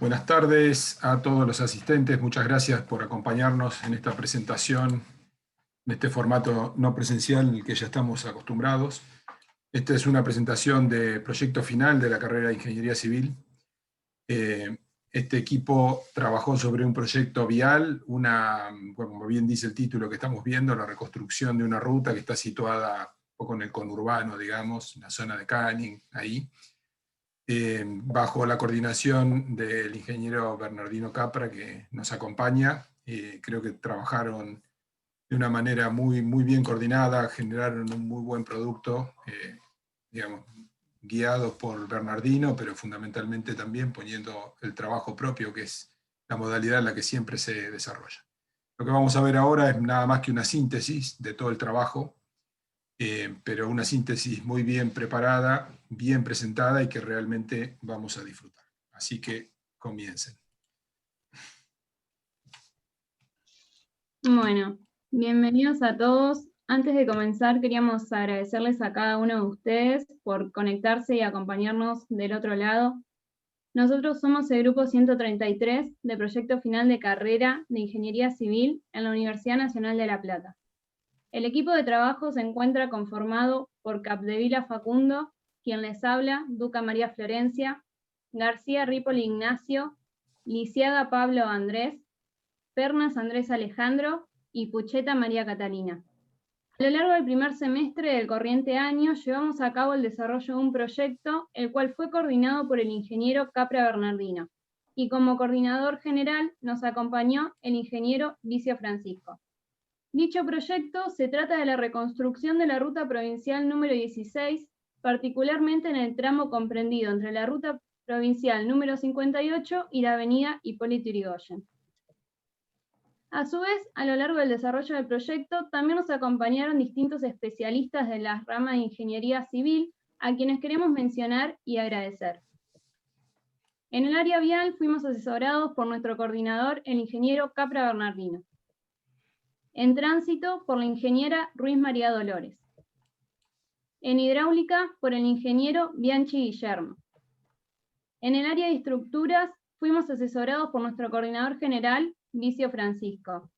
Buenas tardes a todos los asistentes. Muchas gracias por acompañarnos en esta presentación, en este formato no presencial en el que ya estamos acostumbrados. Esta es una presentación de proyecto final de la carrera de Ingeniería Civil. Este equipo trabajó sobre un proyecto vial, como bien dice el título que estamos viendo, la reconstrucción de una ruta que está situada un poco en el conurbano, digamos, en la zona de Canning, ahí. Bajo la coordinación del ingeniero Bernardino Capra, que nos acompaña. Creo que trabajaron de una manera muy bien coordinada, generaron un muy buen producto, digamos, guiados por Bernardino, pero fundamentalmente también poniendo el trabajo propio, que es la modalidad en la que siempre se desarrolla. Lo que vamos a ver ahora es nada más que una síntesis de todo el trabajo, pero una síntesis muy bien preparada, bien presentada y que realmente vamos a disfrutar. Así que comiencen. Bueno, bienvenidos a todos. Antes de comenzar, queríamos agradecerles a cada uno de ustedes por conectarse y acompañarnos del otro lado. Nosotros somos el grupo 133 de Proyecto Final de Carrera de Ingeniería Civil en la Universidad Nacional de La Plata. El equipo de trabajo se encuentra conformado por Capdevila Facundo, quien les habla, Duca María Florencia, García Ripoli Ignacio, Lisiaga Pablo Andrés, Pernas Andrés Alejandro y Pucheta María Catalina. A lo largo del primer semestre del corriente año llevamos a cabo el desarrollo de un proyecto, el cual fue coordinado por el ingeniero Capra Bernardino, y como coordinador general nos acompañó el ingeniero Vicio Francisco. Dicho proyecto se trata de la reconstrucción de la ruta provincial número 16, particularmente en el tramo comprendido entre la ruta provincial número 58 y la avenida Hipólito Yrigoyen. A su vez, a lo largo del desarrollo del proyecto, también nos acompañaron distintos especialistas de la rama de Ingeniería Civil, a quienes queremos mencionar y agradecer. En el área vial fuimos asesorados por nuestro coordinador, el ingeniero Capra Bernardino. En tránsito, por la ingeniera Ruiz María Dolores. En hidráulica, por el ingeniero Bianchi Guillermo. En el área de estructuras, fuimos asesorados por nuestro coordinador general, Vicio Francisco.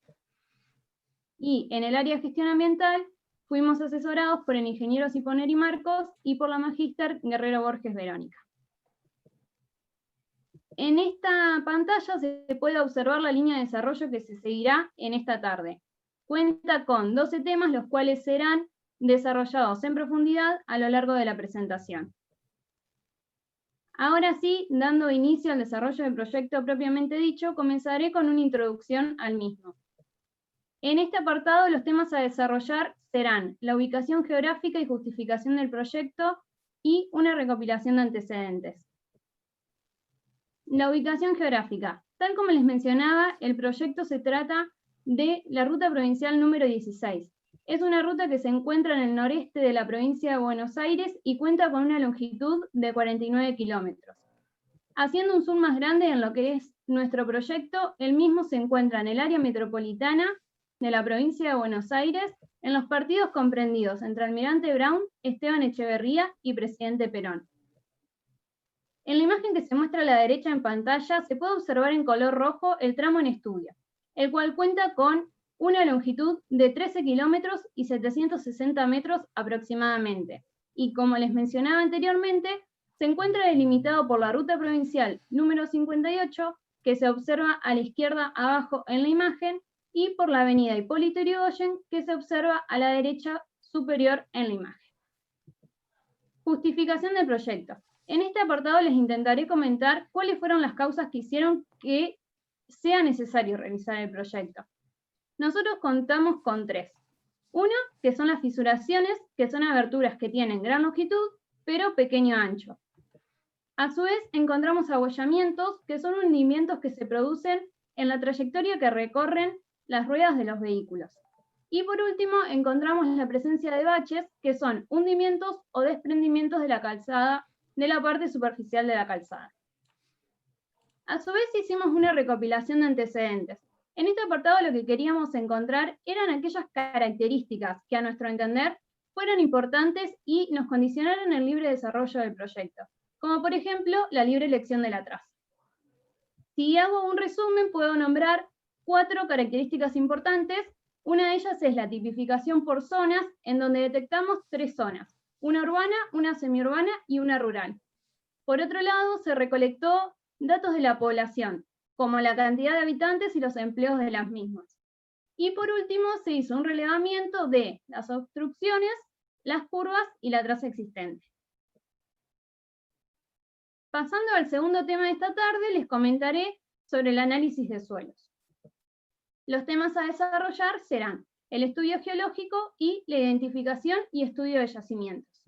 Y en el área de gestión ambiental, fuimos asesorados por el ingeniero Ciponeri Marcos y por la magíster Guerrero Borges Verónica. En esta pantalla se puede observar la línea de desarrollo que se seguirá en esta tarde. Cuenta con 12 temas, los cuales serán desarrollados en profundidad a lo largo de la presentación. Ahora sí, dando inicio al desarrollo del proyecto propiamente dicho, comenzaré con una introducción al mismo. En este apartado, los temas a desarrollar serán la ubicación geográfica y justificación del proyecto y una recopilación de antecedentes. La ubicación geográfica. Tal como les mencionaba, el proyecto se trata de la ruta provincial número 16. Es una ruta que se encuentra en el noreste de la provincia de Buenos Aires y cuenta con una longitud de 49 kilómetros. Haciendo un zoom más grande en lo que es nuestro proyecto, el mismo se encuentra en el área metropolitana de la provincia de Buenos Aires, en los partidos comprendidos entre Almirante Brown, Esteban Echeverría y Presidente Perón. En la imagen que se muestra a la derecha en pantalla se puede observar en color rojo el tramo en estudio, el cual cuenta con una longitud de 13 kilómetros y 760 metros aproximadamente. Y como les mencionaba anteriormente, se encuentra delimitado por la ruta provincial número 58, que se observa a la izquierda abajo en la imagen, y por la avenida Hipólito Yrigoyen, que se observa a la derecha superior en la imagen. Justificación del proyecto. En este apartado les intentaré comentar cuáles fueron las causas que hicieron que sea necesario realizar el proyecto. Nosotros contamos con 3. Una, que son las fisuraciones, que son aberturas que tienen gran longitud, pero pequeño ancho. A su vez, encontramos abollamientos, que son hundimientos que se producen en la trayectoria que recorren las ruedas de los vehículos. Y por último, encontramos la presencia de baches, que son hundimientos o desprendimientos de la calzada, de la parte superficial de la calzada. A su vez, hicimos una recopilación de antecedentes. En este apartado lo que queríamos encontrar eran aquellas características que a nuestro entender fueran importantes y nos condicionaran el libre desarrollo del proyecto, como por ejemplo la libre elección de la traza. Si hago un resumen, puedo nombrar 4 características importantes. Una de ellas es la tipificación por zonas, en donde detectamos 3 zonas: una urbana, una semiurbana y una rural. Por otro lado, se recolectó datos de la población, como la cantidad de habitantes y los empleos de las mismas. Y por último, se hizo un relevamiento de las obstrucciones, las curvas y la traza existente. Pasando al segundo tema de esta tarde, les comentaré sobre el análisis de suelos. Los temas a desarrollar serán el estudio geológico y la identificación y estudio de yacimientos.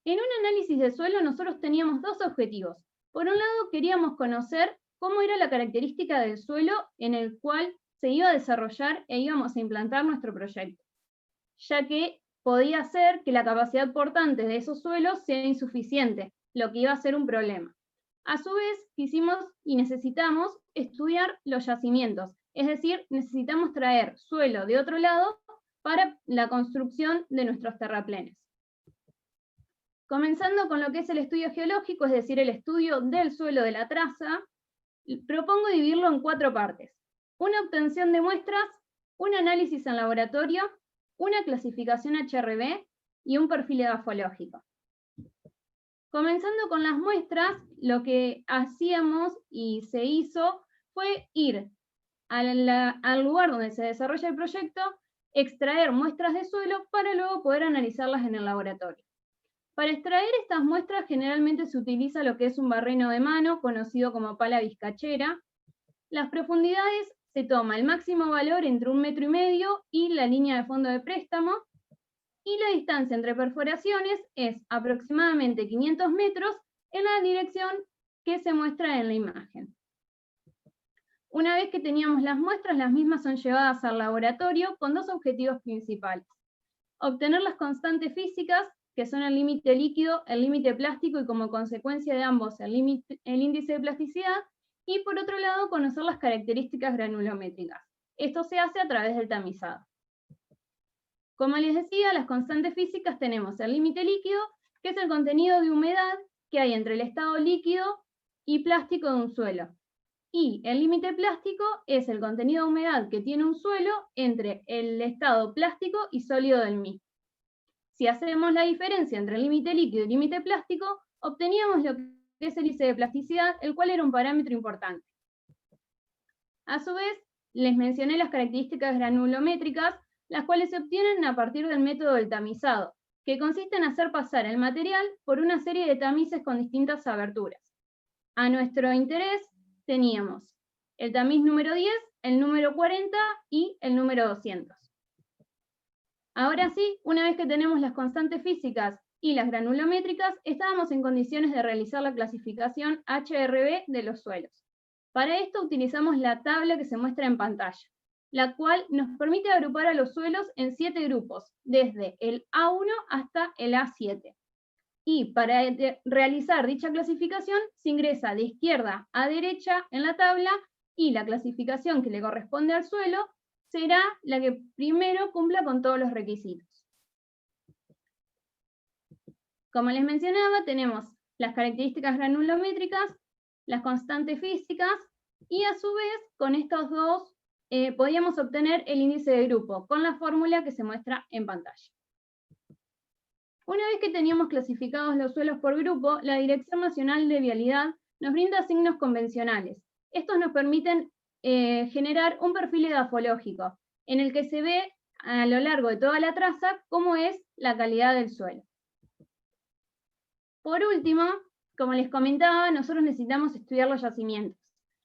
En un análisis de suelo nosotros teníamos 2 objetivos. Por un lado, queríamos conocer cómo era la característica del suelo en el cual se iba a desarrollar e íbamos a implantar nuestro proyecto, ya que podía ser que la capacidad portante de esos suelos sea insuficiente, lo que iba a ser un problema. A su vez, quisimos y necesitamos estudiar los yacimientos, es decir, necesitamos traer suelo de otro lado para la construcción de nuestros terraplenes. Comenzando con lo que es el estudio geológico, es decir, el estudio del suelo de la traza, propongo dividirlo en 4 partes: una obtención de muestras, un análisis en laboratorio, una clasificación HRB y un perfil edafológico. Comenzando con las muestras, lo que hacíamos y se hizo fue ir al lugar donde se desarrolla el proyecto, extraer muestras de suelo para luego poder analizarlas en el laboratorio. Para extraer estas muestras generalmente se utiliza lo que es un barreno de mano, conocido como pala vizcachera. Las profundidades se toma el máximo valor entre 1,5 metros y la línea de fondo de préstamo, y la distancia entre perforaciones es aproximadamente 500 metros en la dirección que se muestra en la imagen. Una vez que teníamos las muestras, las mismas son llevadas al laboratorio con 2 objetivos principales: obtener las constantes físicas, que son el límite líquido, el límite plástico y como consecuencia de ambos el índice de plasticidad, y por otro lado conocer las características granulométricas. Esto se hace a través del tamizado. Como les decía, las constantes físicas tenemos el límite líquido, que es el contenido de humedad que hay entre el estado líquido y plástico de un suelo. Y el límite plástico es el contenido de humedad que tiene un suelo entre el estado plástico y sólido del mismo. Si hacemos la diferencia entre el límite líquido y el límite plástico, obteníamos lo que es el índice de plasticidad, el cual era un parámetro importante. A su vez, les mencioné las características granulométricas, las cuales se obtienen a partir del método del tamizado, que consiste en hacer pasar el material por una serie de tamices con distintas aberturas. A nuestro interés teníamos el tamiz número 10, el número 40 y el número 200. Ahora sí, una vez que tenemos las constantes físicas y las granulométricas, estábamos en condiciones de realizar la clasificación HRB de los suelos. Para esto utilizamos la tabla que se muestra en pantalla, la cual nos permite agrupar a los suelos en 7 grupos, desde el A1 hasta el A7. Y para realizar dicha clasificación se ingresa de izquierda a derecha en la tabla, y la clasificación que le corresponde al suelo será la que primero cumpla con todos los requisitos. Como les mencionaba, tenemos las características granulométricas, las constantes físicas, y a su vez con estos 2 podíamos obtener el índice de grupo con la fórmula que se muestra en pantalla. Una vez que teníamos clasificados los suelos por grupo, la Dirección Nacional de Vialidad nos brinda signos convencionales. Estos nos permiten generar un perfil edafológico, en el que se ve a lo largo de toda la traza cómo es la calidad del suelo. Por último, como les comentaba, nosotros necesitamos estudiar los yacimientos.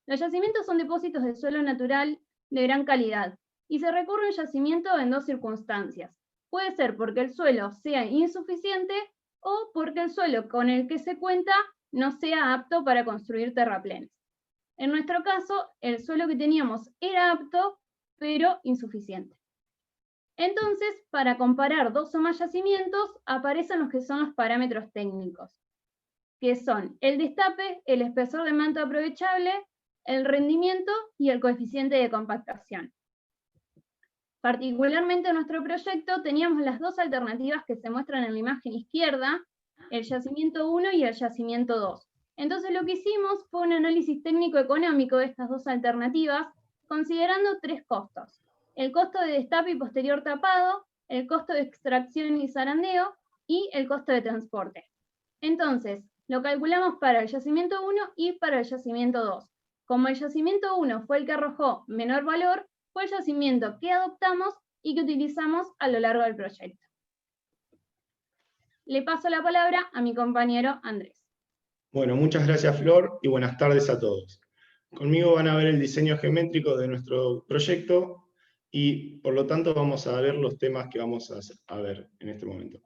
Los yacimientos son depósitos de suelo natural de gran calidad, y se recurre a un yacimiento en 2 circunstancias. Puede ser porque el suelo sea insuficiente o porque el suelo con el que se cuenta no sea apto para construir terraplenes. En nuestro caso, el suelo que teníamos era apto, pero insuficiente. Entonces, para comparar 2 o más yacimientos, aparecen los que son los parámetros técnicos, que son el destape, el espesor de manto aprovechable, el rendimiento y el coeficiente de compactación. Particularmente en nuestro proyecto teníamos las 2 alternativas que se muestran en la imagen izquierda, el yacimiento 1 y el yacimiento 2. Entonces lo que hicimos fue un análisis técnico-económico de estas dos alternativas, considerando 3 costos: el costo de destape y posterior tapado, el costo de extracción y zarandeo, y el costo de transporte. Entonces, lo calculamos para el yacimiento 1 y para el yacimiento 2. Como el yacimiento 1 fue el que arrojó menor valor, fue el yacimiento que adoptamos y que utilizamos a lo largo del proyecto. Le paso la palabra a mi compañero Andrés. Bueno, muchas gracias, Flor, y buenas tardes a todos. Conmigo van a ver el diseño geométrico de nuestro proyecto y, por lo tanto, vamos a ver los temas que vamos a ver en este momento,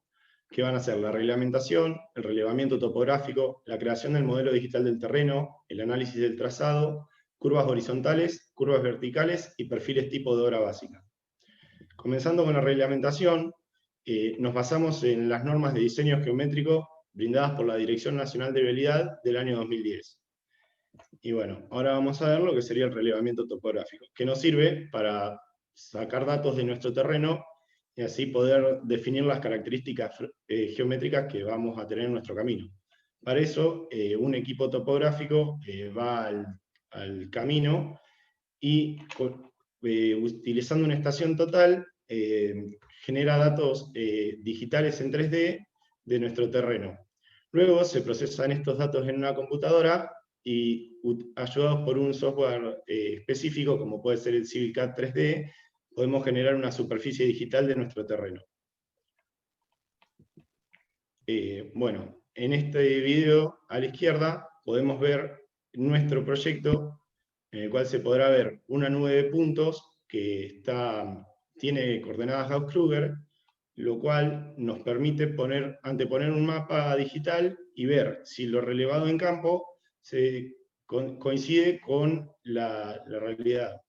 que van a ser la reglamentación, el relevamiento topográfico, la creación del modelo digital del terreno, el análisis del trazado, curvas horizontales, curvas verticales y perfiles tipo de obra básica. Comenzando con la reglamentación, nos basamos en las normas de diseño geométrico brindadas por la Dirección Nacional de Vialidad del año 2010. Y bueno, ahora vamos a ver lo que sería el relevamiento topográfico, que nos sirve para sacar datos de nuestro terreno y así poder definir las características geométricas que vamos a tener en nuestro camino. Para eso, un equipo topográfico va al camino y utilizando una estación total, genera datos digitales en 3D de nuestro terreno. Luego se procesan estos datos en una computadora y, ayudados por un software específico, como puede ser el CivilCAD 3D, podemos generar una superficie digital de nuestro terreno. Bueno, en este video a la izquierda podemos ver nuestro proyecto, en el cual se podrá ver una nube de puntos que tiene coordenadas Gauss-Kruger, lo cual nos permite anteponer un mapa digital y ver si lo relevado en campo coincide con la realidad.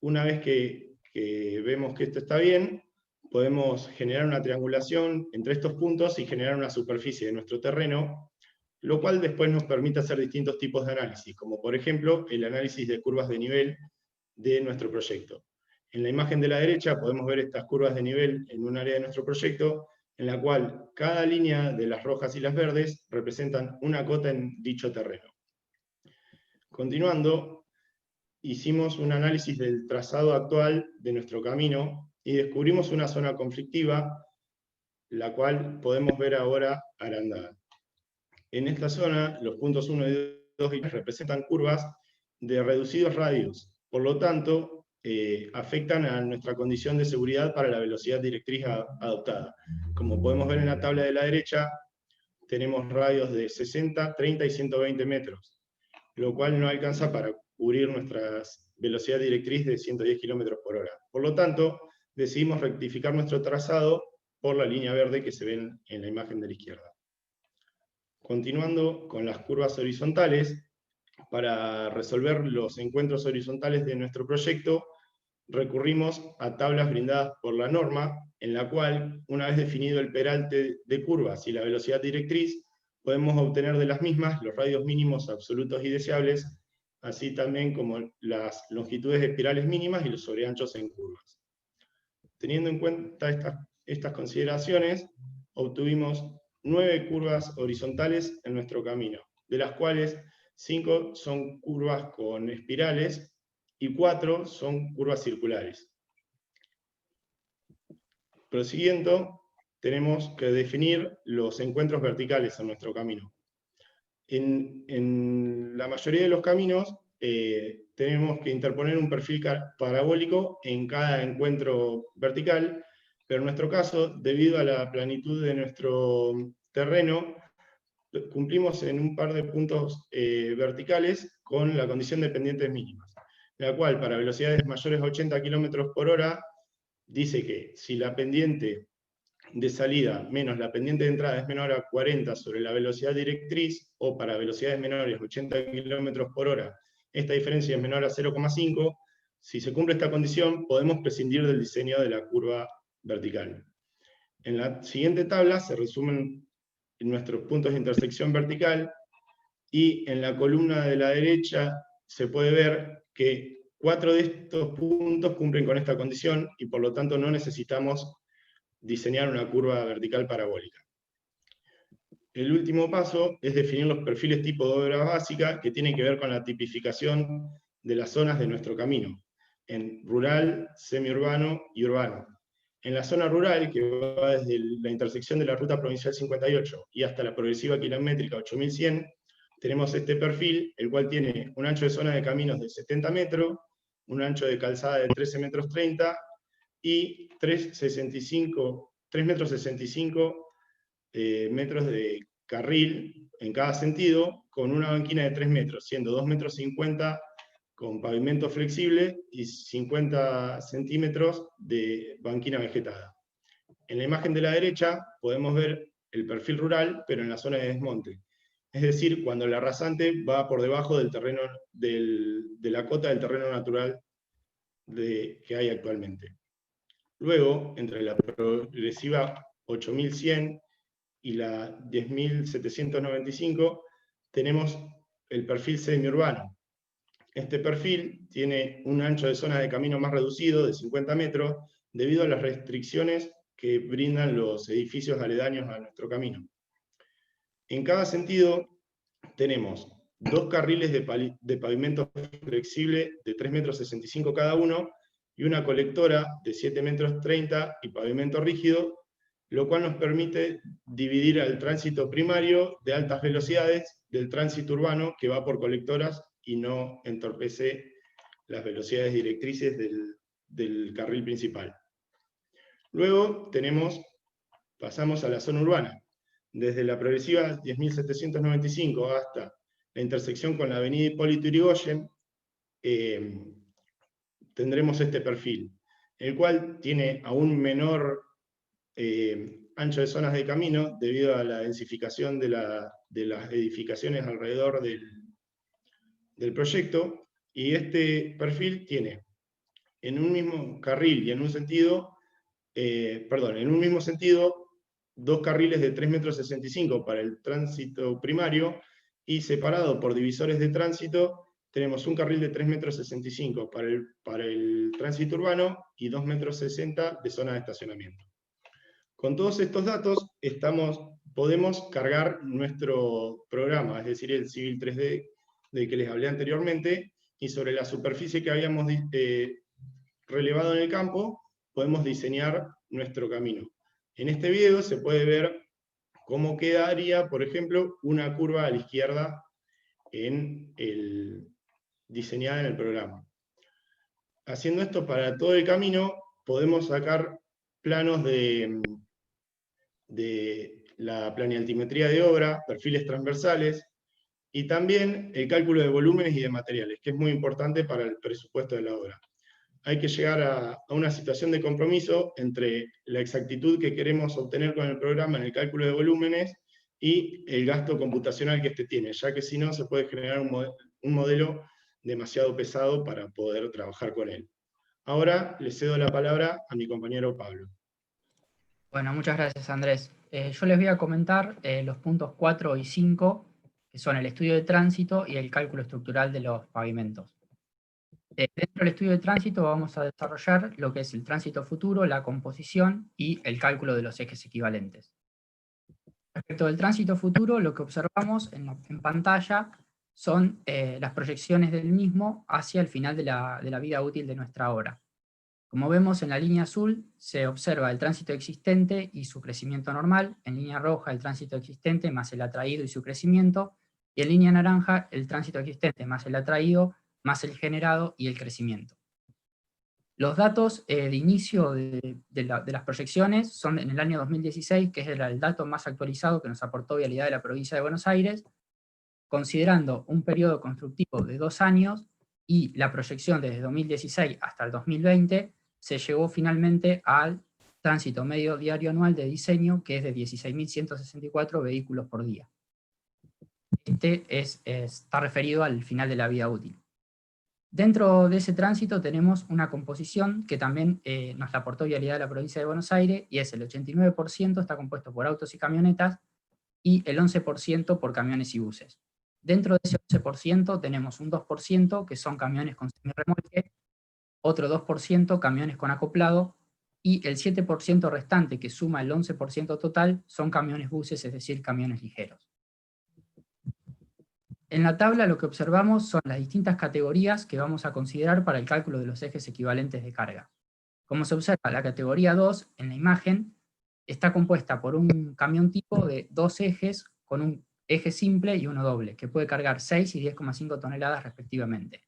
Una vez que vemos que esto está bien, podemos generar una triangulación entre estos puntos y generar una superficie de nuestro terreno, lo cual después nos permite hacer distintos tipos de análisis, como por ejemplo el análisis de curvas de nivel de nuestro proyecto. En la imagen de la derecha podemos ver estas curvas de nivel en un área de nuestro proyecto, en la cual cada línea de las rojas y las verdes representan una cota en dicho terreno. Continuando, hicimos un análisis del trazado actual de nuestro camino y descubrimos una zona conflictiva, la cual podemos ver ahora agrandada. En esta zona, los puntos 1 y 2 representan curvas de reducidos radios, por lo tanto, afectan a nuestra condición de seguridad para la velocidad directriz adoptada. Como podemos ver en la tabla de la derecha, tenemos radios de 60, 30 y 120 metros, lo cual no alcanza para cubrir nuestra velocidad directriz de 110 km por hora. Por lo tanto, decidimos rectificar nuestro trazado por la línea verde que se ve en la imagen de la izquierda. Continuando con las curvas horizontales, para resolver los encuentros horizontales de nuestro proyecto, recurrimos a tablas brindadas por la norma, en la cual, una vez definido el peralte de curvas y la velocidad directriz, podemos obtener de las mismas los radios mínimos absolutos y deseables, así también como las longitudes de espirales mínimas y los sobreanchos en curvas. Teniendo en cuenta estas consideraciones, obtuvimos 9 curvas horizontales en nuestro camino, de las cuales 5 son curvas con espirales y 4 son curvas circulares. Prosiguiendo, tenemos que definir los encuentros verticales en nuestro camino. En la mayoría de los caminos tenemos que interponer un perfil parabólico en cada encuentro vertical, pero en nuestro caso, debido a la planitud de nuestro terreno, cumplimos en un par de puntos verticales con la condición de pendientes mínimas, la cual para velocidades mayores a 80 km por hora dice que si la pendiente de salida menos la pendiente de entrada es menor a 40 sobre la velocidad directriz, o para velocidades menores a 80 km por hora, esta diferencia es menor a 0,5, si se cumple esta condición, podemos prescindir del diseño de la curva vertical. En la siguiente tabla se resumen nuestros puntos de intersección vertical, y en la columna de la derecha se puede ver que 4 de estos puntos cumplen con esta condición, y por lo tanto no necesitamos diseñar una curva vertical parabólica. el último paso es definir los perfiles tipo de obra básica que tienen que ver con la tipificación de las zonas de nuestro camino, en rural, semiurbano y urbano. En la zona rural, que va desde la intersección de la Ruta Provincial 58 y hasta la progresiva kilométrica 8100, tenemos este perfil, el cual tiene un ancho de zona de caminos de 70 metros, un ancho de calzada de 13 metros 30 y 3,65 metros de carril en cada sentido, con una banquina de 3 metros, siendo 2,50 metros con pavimento flexible y 50 centímetros de banquina vegetada. En la imagen de la derecha podemos ver el perfil rural, pero en la zona de desmonte. Es decir, cuando la rasante va por debajo del terreno, de la cota del terreno natural que hay actualmente. Luego, entre la progresiva 8100 y la 10.795, tenemos el perfil semiurbano. Este perfil tiene un ancho de zona de camino más reducido, de 50 metros, debido a las restricciones que brindan los edificios aledaños a nuestro camino. En cada sentido tenemos 2 carriles de pavimento flexible de 3,65 metros cada uno, y una colectora de 7,30 metros y pavimento rígido, lo cual nos permite dividir al tránsito primario de altas velocidades del tránsito urbano que va por colectoras y no entorpece las velocidades directrices del carril principal. Luego pasamos a la zona urbana. Desde la progresiva 10.795 hasta la intersección con la avenida Hipólito Yrigoyen, tendremos este perfil, el cual tiene aún menor ancho de zonas de camino debido a la densificación de las edificaciones alrededor del proyecto, y este perfil tiene en un mismo carril y en un mismo sentido, 2 carriles de 3,65 metros para el tránsito primario, y separado por divisores de tránsito, tenemos un carril de 3,65 metros para el tránsito urbano y 2,60 metros de zona de estacionamiento. Con todos estos datos podemos cargar nuestro programa, es decir, el Civil 3D del que les hablé anteriormente, y sobre la superficie que habíamos relevado en el campo, podemos diseñar nuestro camino. En este video se puede ver cómo quedaría, por ejemplo, una curva a la izquierda diseñada en el programa. Haciendo esto para todo el camino, podemos sacar planos de la planialtimetría de obra, perfiles transversales, y también el cálculo de volúmenes y de materiales, que es muy importante para el presupuesto de la obra. Hay que llegar a una situación de compromiso entre la exactitud que queremos obtener con el programa en el cálculo de volúmenes y el gasto computacional que este tiene, ya que si no se puede generar un modelo demasiado pesado para poder trabajar con él. Ahora le cedo la palabra a mi compañero Pablo. Bueno, muchas gracias, Andrés. Yo les voy a comentar los puntos 4 y 5, que son el estudio de tránsito y el cálculo estructural de los pavimentos. Dentro del estudio de tránsito vamos a desarrollar lo que es el tránsito futuro, la composición y el cálculo de los ejes equivalentes. Respecto del tránsito futuro, lo que observamos en pantalla son las proyecciones del mismo hacia el final de la vida útil de nuestra obra. Como vemos en la línea azul, se observa el tránsito existente y su crecimiento normal, en línea roja el tránsito existente más el atraído y su crecimiento, y en línea naranja el tránsito existente más el atraído, más el generado y el crecimiento. Los datos de inicio de las proyecciones son en el año 2016, que es el dato más actualizado que nos aportó Vialidad de la Provincia de Buenos Aires, considerando un periodo constructivo de 2 años, y la proyección desde 2016 hasta el 2020, se llegó finalmente al tránsito medio diario anual de diseño, que es de 16.164 vehículos por día. Este está referido al final de la vida útil. Dentro de ese tránsito tenemos una composición que también nos la aportó Vialidad de la Provincia de Buenos Aires, y es el 89% está compuesto por autos y camionetas, y el 11% por camiones y buses. Dentro de ese 11% tenemos un 2% que son camiones con semirremolque, otro 2% camiones con acoplado, y el 7% restante, que suma el 11% total, son camiones buses, es decir, camiones ligeros. En la tabla lo que observamos son las distintas categorías que vamos a considerar para el cálculo de los ejes equivalentes de carga. Como se observa, la categoría 2 en la imagen está compuesta por un camión tipo de 2 ejes con un eje simple y uno doble, que puede cargar 6 y 10,5 toneladas respectivamente.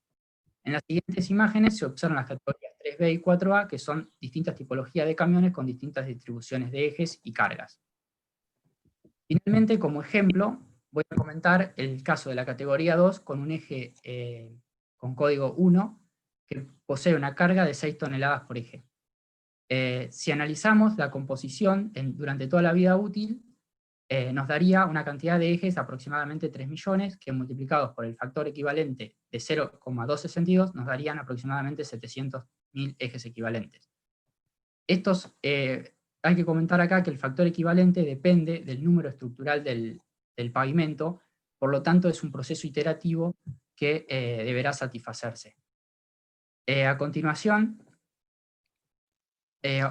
En las siguientes imágenes se observan las categorías 3B y 4A, que son distintas tipologías de camiones con distintas distribuciones de ejes y cargas. Finalmente, como ejemplo, voy a comentar el caso de la categoría 2 con un eje con código 1, que posee una carga de 6 toneladas por eje. Si analizamos la composición durante toda la vida útil, nos daría una cantidad de ejes de aproximadamente 3 millones, que multiplicados por el factor equivalente de 0,262 nos darían aproximadamente 700.000 ejes equivalentes. Estos, hay que comentar acá que el factor equivalente depende del número estructural del pavimento, por lo tanto es un proceso iterativo que deberá satisfacerse. A continuación,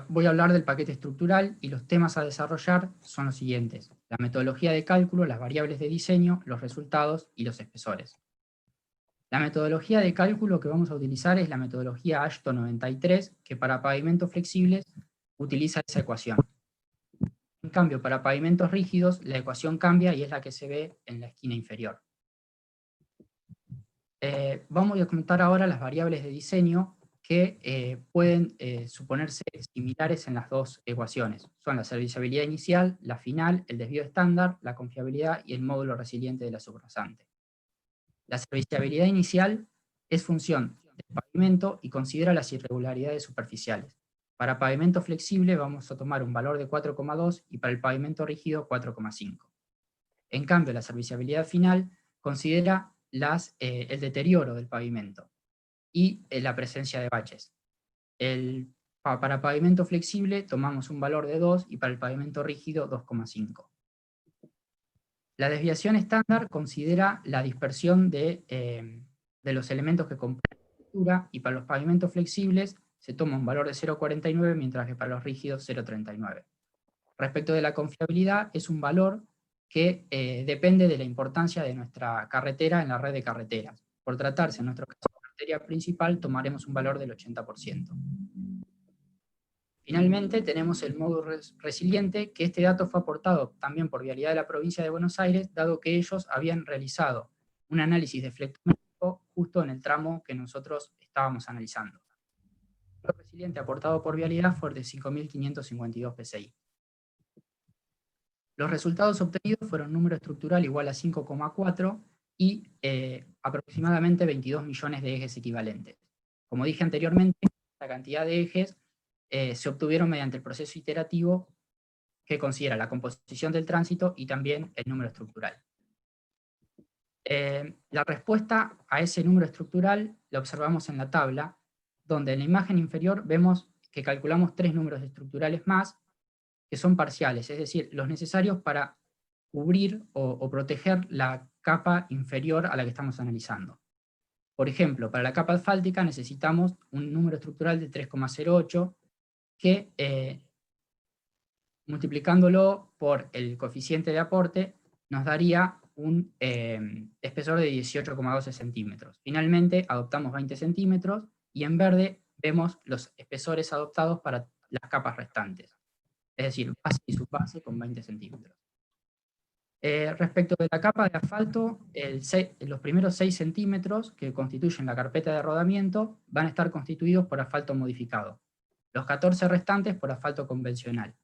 voy a hablar del paquete estructural y los temas a desarrollar son los siguientes: la metodología de cálculo, las variables de diseño, los resultados y los espesores. La metodología de cálculo que vamos a utilizar es la metodología Ashton 93, que para pavimentos flexibles utiliza esa ecuación. En cambio, para pavimentos rígidos, la ecuación cambia y es la que se ve en la esquina inferior. Vamos a comentar ahora las variables de diseño que pueden suponerse similares en las dos ecuaciones. Son la serviciabilidad inicial, la final, el desvío estándar, la confiabilidad y el módulo resiliente de la subrasante. La serviciabilidad inicial es función del pavimento y considera las irregularidades superficiales. Para pavimento flexible vamos a tomar un valor de 4,2 y para el pavimento rígido 4,5. En cambio, la serviciabilidad final considera el deterioro del pavimento y la presencia de baches. Para pavimento flexible tomamos un valor de 2 y para el pavimento rígido 2,5. La desviación estándar considera la dispersión de los elementos que componen la estructura, y para los pavimentos flexibles se toma un valor de 0,49, mientras que para los rígidos 0,39. Respecto de la confiabilidad, es un valor que depende de la importancia de nuestra carretera en la red de carreteras. Por tratarse, en nuestro caso, de arteria principal, tomaremos un valor del 80%. Finalmente, tenemos el módulo resiliente, que este dato fue aportado también por Vialidad de la Provincia de Buenos Aires, dado que ellos habían realizado un análisis de flectómetro justo en el tramo que nosotros estábamos analizando. El módulo resiliente aportado por Vialidad fue de 5.552 PSI. Los resultados obtenidos fueron número estructural igual a 5,4 y aproximadamente 22 millones de ejes equivalentes. Como dije anteriormente, la cantidad de ejes se obtuvieron mediante el proceso iterativo que considera la composición del tránsito y también el número estructural. La respuesta a ese número estructural la observamos en la tabla, donde en la imagen inferior vemos que calculamos 3 números estructurales más, que son parciales, es decir, los necesarios para cubrir o proteger la capa inferior a la que estamos analizando. Por ejemplo, para la capa asfáltica necesitamos un número estructural de 3,08, que multiplicándolo por el coeficiente de aporte nos daría un espesor de 18,12 centímetros. Finalmente adoptamos 20 centímetros y en verde vemos los espesores adoptados para las capas restantes. Es decir, base y subbase con 20 centímetros. Respecto de la capa de asfalto, los primeros 6 centímetros que constituyen la carpeta de rodamiento van a estar constituidos por asfalto modificado. Los 14 restantes por asfalto convencional.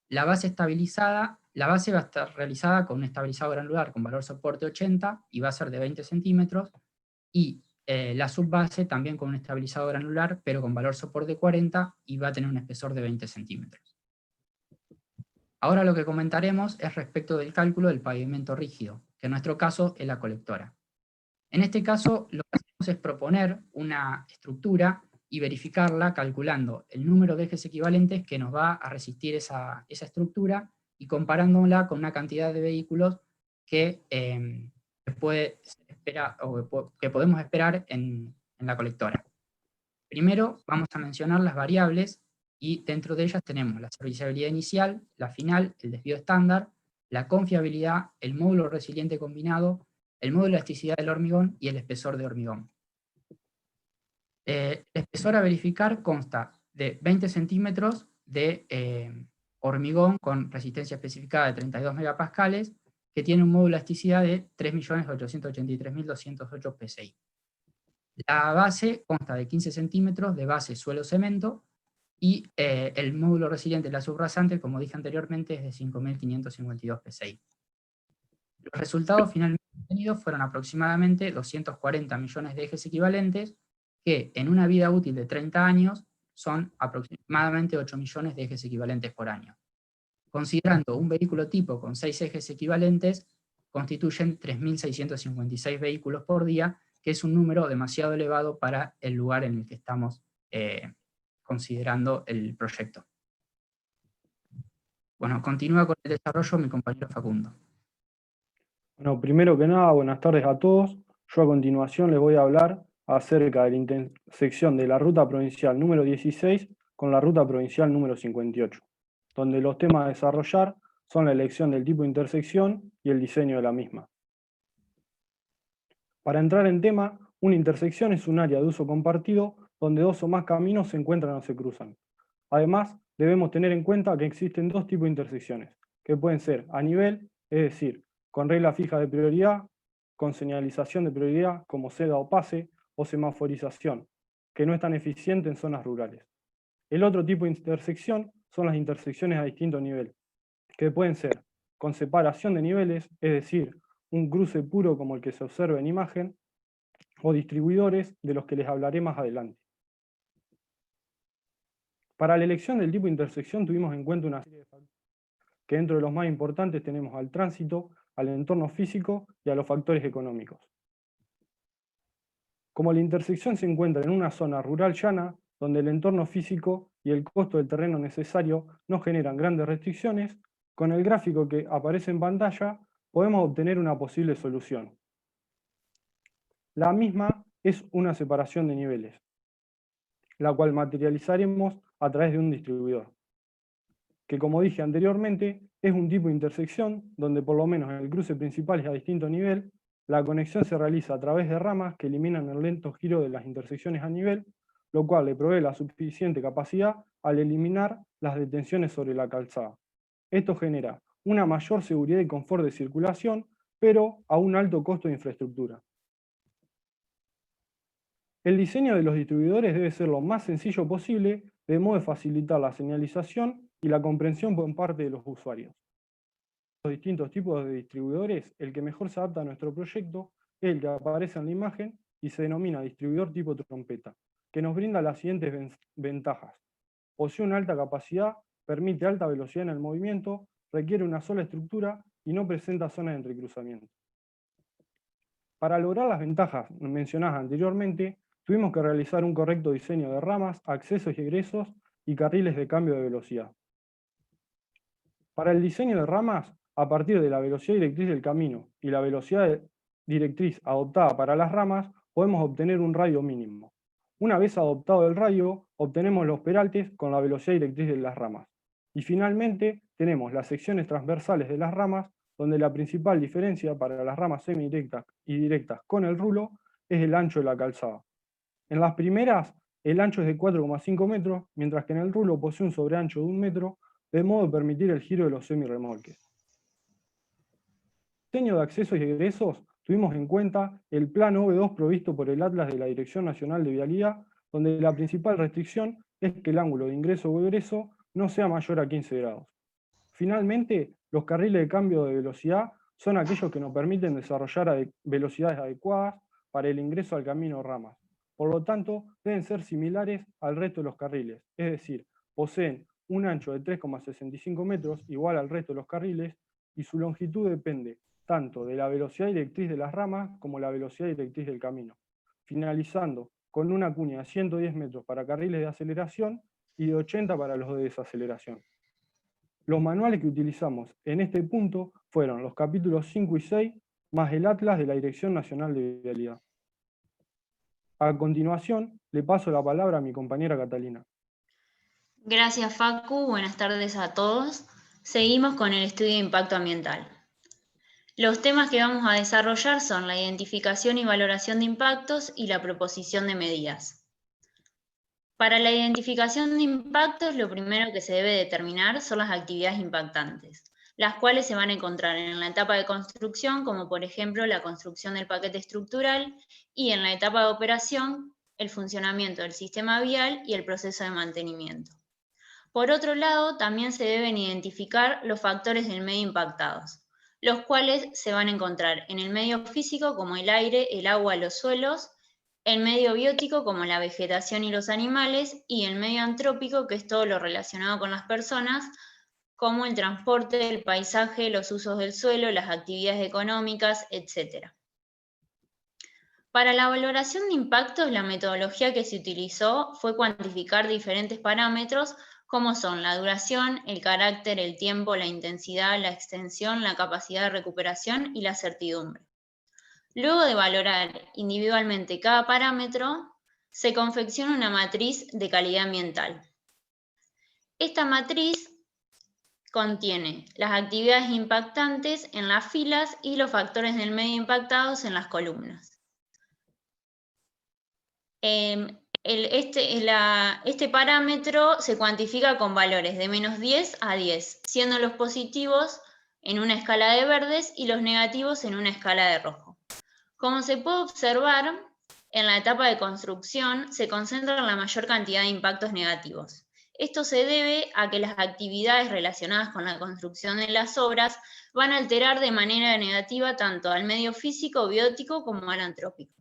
La base estabilizada, la base va a estar realizada con un estabilizado granular con valor soporte 80 y va a ser de 20 centímetros, y la subbase también con un estabilizado granular, pero con valor soporte 40 y va a tener un espesor de 20 centímetros. Ahora lo que comentaremos es respecto del cálculo del pavimento rígido, que en nuestro caso es la colectora. En este caso lo que hacemos es proponer una estructura y verificarla calculando el número de ejes equivalentes que nos va a resistir esa estructura y comparándola con una cantidad de vehículos que podemos esperar en la colectora. Primero vamos a mencionar las variables y dentro de ellas tenemos la serviciabilidad inicial, la final, el desvío estándar, la confiabilidad, el módulo resiliente combinado, el módulo de elasticidad del hormigón y el espesor de hormigón. El espesor a verificar consta de 20 centímetros de hormigón con resistencia especificada de 32 megapascales, que tiene un módulo de elasticidad de 3.883.208 psi. La base consta de 15 centímetros de base suelo-cemento, y el módulo resiliente de la subrasante, como dije anteriormente, es de 5.552 psi. Los resultados finalmente obtenidos fueron aproximadamente 240 millones de ejes equivalentes, que en una vida útil de 30 años son aproximadamente 8 millones de ejes equivalentes por año. Considerando un vehículo tipo con 6 ejes equivalentes, constituyen 3.656 vehículos por día, que es un número demasiado elevado para el lugar en el que estamos considerando el proyecto. Bueno, continúa con el desarrollo mi compañero Facundo. Bueno, primero que nada, buenas tardes a todos. Yo a continuación les voy a hablar acerca de la intersección de la ruta provincial número 16 con la ruta provincial número 58, donde los temas a desarrollar son la elección del tipo de intersección y el diseño de la misma. Para entrar en tema, una intersección es un área de uso compartido donde dos o más caminos se encuentran o se cruzan. Además, debemos tener en cuenta que existen dos tipos de intersecciones, que pueden ser a nivel, es decir, con regla fija de prioridad, con señalización de prioridad como seda o pase, o semaforización, que no es tan eficiente en zonas rurales. El otro tipo de intersección son las intersecciones a distinto nivel, que pueden ser con separación de niveles, es decir, un cruce puro como el que se observa en imagen, o distribuidores de los que les hablaré más adelante. Para la elección del tipo de intersección tuvimos en cuenta una serie de factores, que dentro de los más importantes tenemos al tránsito, al entorno físico y a los factores económicos. Como la intersección se encuentra en una zona rural llana, donde el entorno físico y el costo del terreno necesario no generan grandes restricciones, con el gráfico que aparece en pantalla podemos obtener una posible solución. La misma es una separación de niveles, la cual materializaremos a través de un distribuidor, que como dije anteriormente, es un tipo de intersección donde por lo menos en el cruce principal es a distinto nivel, la conexión se realiza a través de ramas que eliminan el lento giro de las intersecciones a nivel, lo cual le provee la suficiente capacidad al eliminar las detenciones sobre la calzada. Esto genera una mayor seguridad y confort de circulación, pero a un alto costo de infraestructura. El diseño de los distribuidores debe ser lo más sencillo posible, de modo de facilitar la señalización y la comprensión por parte de los usuarios. Los distintos tipos de distribuidores, el que mejor se adapta a nuestro proyecto es el que aparece en la imagen y se denomina distribuidor tipo trompeta, que nos brinda las siguientes ventajas. Posee una alta capacidad, permite alta velocidad en el movimiento, requiere una sola estructura y no presenta zonas de entrecruzamiento. Para lograr las ventajas mencionadas anteriormente, tuvimos que realizar un correcto diseño de ramas, accesos y egresos y carriles de cambio de velocidad. Para el diseño de ramas, a partir de la velocidad directriz del camino y la velocidad directriz adoptada para las ramas, podemos obtener un radio mínimo. Una vez adoptado el radio, obtenemos los peraltes con la velocidad directriz de las ramas. Y finalmente, tenemos las secciones transversales de las ramas, donde la principal diferencia para las ramas semidirectas y directas con el rulo es el ancho de la calzada. En las primeras, el ancho es de 4,5 metros, mientras que en el rulo posee un sobreancho de 1 metro, de modo de permitir el giro de los semirremolques. En el diseño de accesos y egresos, tuvimos en cuenta el plano V2 provisto por el Atlas de la Dirección Nacional de Vialidad, donde la principal restricción es que el ángulo de ingreso o egreso no sea mayor a 15 grados. Finalmente, los carriles de cambio de velocidad son aquellos que nos permiten desarrollar velocidades adecuadas para el ingreso al camino ramas. Por lo tanto, deben ser similares al resto de los carriles, es decir, poseen un ancho de 3,65 metros igual al resto de los carriles y su longitud depende tanto de la velocidad directriz de las ramas como la velocidad directriz del camino, finalizando con una cuña de 110 metros para carriles de aceleración y de 80 para los de desaceleración. Los manuales que utilizamos en este punto fueron los capítulos 5 y 6, más el Atlas de la Dirección Nacional de Vialidad. A continuación, le paso la palabra a mi compañera Catalina. Gracias, Facu. Buenas tardes a todos. Seguimos con el estudio de impacto ambiental. Los temas que vamos a desarrollar son la identificación y valoración de impactos y la proposición de medidas. Para la identificación de impactos, lo primero que se debe determinar son las actividades impactantes, las cuales se van a encontrar en la etapa de construcción, como por ejemplo la construcción del paquete estructural, y en la etapa de operación, el funcionamiento del sistema vial y el proceso de mantenimiento. Por otro lado, también se deben identificar los factores del medio impactados, los cuales se van a encontrar en el medio físico como el aire, el agua, los suelos, el medio biótico como la vegetación y los animales, y el medio antrópico, que es todo lo relacionado con las personas, como el transporte, el paisaje, los usos del suelo, las actividades económicas, etc. Para la valoración de impactos, la metodología que se utilizó fue cuantificar diferentes parámetros como son la duración, el carácter, el tiempo, la intensidad, la extensión, la capacidad de recuperación y la certidumbre. Luego de valorar individualmente cada parámetro, se confecciona una matriz de calidad ambiental. Esta matriz contiene las actividades impactantes en las filas y los factores del medio impactados en las columnas. Este parámetro se cuantifica con valores de -10 a 10, siendo los positivos en una escala de verdes y los negativos en una escala de rojo. Como se puede observar, en la etapa de construcción se concentra la mayor cantidad de impactos negativos. Esto se debe a que las actividades relacionadas con la construcción de las obras van a alterar de manera negativa tanto al medio físico, biótico como al antrópico.